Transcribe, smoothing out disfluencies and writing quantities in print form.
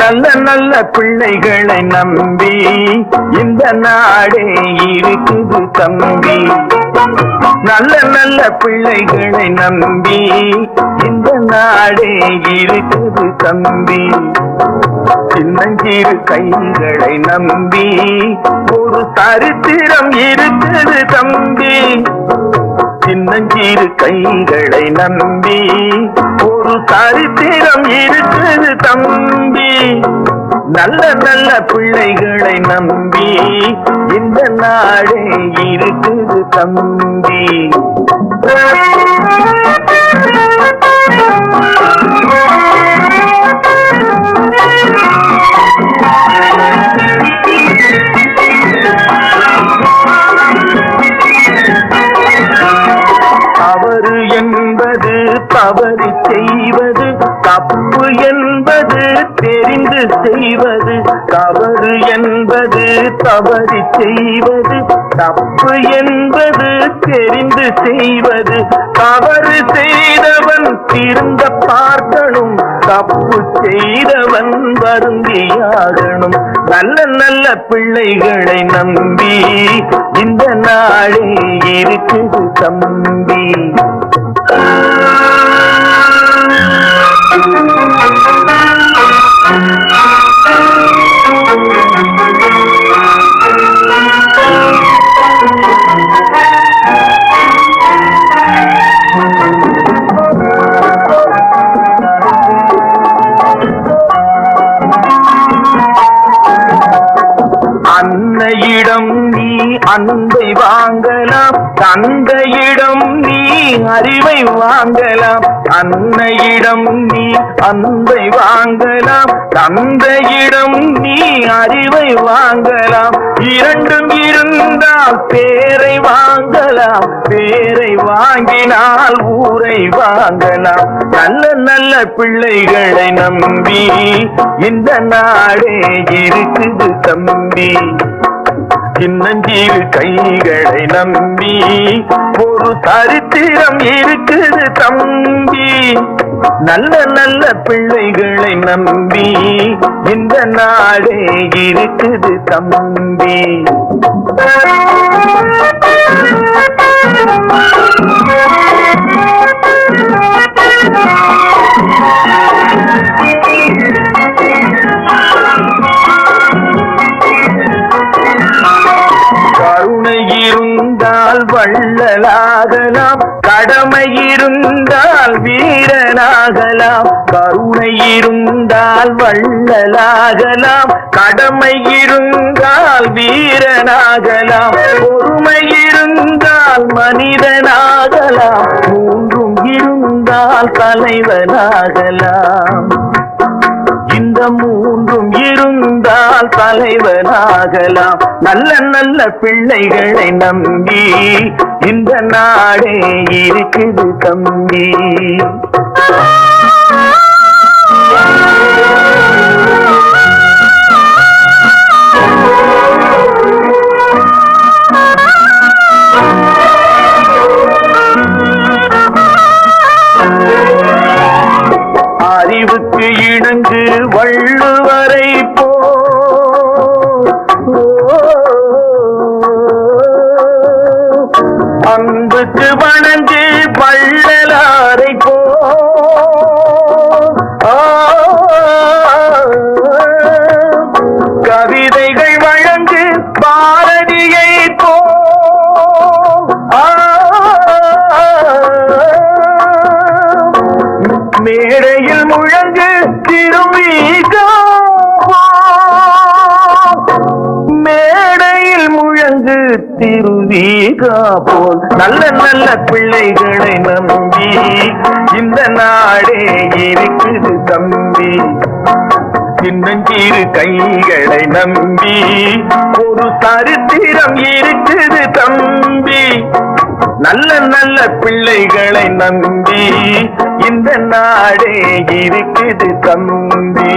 நல்ல நல்ல பிள்ளைகளை நம்பி இந்த நாடே இருக்குது தம்பி. நல்ல நல்ல பிள்ளைகளை நம்பி இந்த நாடே இருக்குது தம்பி. சின்னஞ்சிறு கைகளை நம்பி ஒரு சரித்திரம் இருக்குது தம்பி. சின்னஞ்சிறு கைகளை நம்பி ஒரு சரித்திரம் இருக்குது தம்பி. நல்ல நல்ல பிள்ளைகளை நம்பி இந்த நாடே இருக்குது தம்பி. தவறு என்பது தவறு செய்வது, தப்பு என்பது தெரிந்து செய்வது. தவறு என்பது தவறு செய்வது, தப்பு என்பது தெரிந்து செய்வது. தவறு செய்தவன் திருந்த பார்க்கணும், தப்பு செய்தவன் வருந்தியாகணும். நல்ல நல்ல பிள்ளைகளை நம்பி இந்த நாடே இருக்குது தம்பி. அன்னையிடம் நீ அன்பை வாங்கலாம், தந்தையிடம் நீ அறிவை வாங்கலாம். அன்னையிடம் நீ அன்பை வாங்கலாம், தந்தையிடம் நீ அறிவை வாங்கலாம். இரண்டும் இருந்தால் பேரை வாங்கலாம், பேரை வாங்கினால் ஊரை வாங்கலாம். நல்ல நல்ல பிள்ளைகளை நம்பி இந்த நாடே இருக்குது தம்பி. சின்னஞ்சிறு கைகளை நம்பி ஒரு சரித்திரம் இருக்குது தம்பி. நல்ல நல்ல பிள்ளைகளை நம்பி இந்த நாடே இருக்குது தம்பி. கருணை இருந்தால் வள்ளலாகலாம், கடமை இருந்தால் வீரனாகலாம். கருணை இருந்தால் வள்ளலாகலாம், கடமை இருந்தால் வீரனாகலாம். பொறுமை இருந்தால் மனிதனாகலாம், மூன்றும் இருந்தால் தலைவனாகலாம். இந்த மூன்றும் இருந்தால் தலைவனாகலாம். நல்ல நல்ல பிள்ளைகளை நம்பி இந்த நாடே இருக்குது தம்பி. அறிவுக்கு இணங்கு வள்ளுவரை போ, அன்புக்கு வணங்கு வள்ளலாரை போ. கவிதைகள் வழங்கு பாரதியை போ. மேடையில் முழங்கு திருவிகா, மேடையில் முழங்கு திருவிகா போல். நல்ல நல்ல பிள்ளைகளை நம்பி இந்த நாடே இருக்குது தம்பி. சின்னஞ்சிறு கைகளை நம்பி ஒரு சரித்திரம் இருக்குது தம்பி. நல்ல நல்ல பிள்ளைகளை நம்பி இந்த நாடே இருக்குது தம்பி.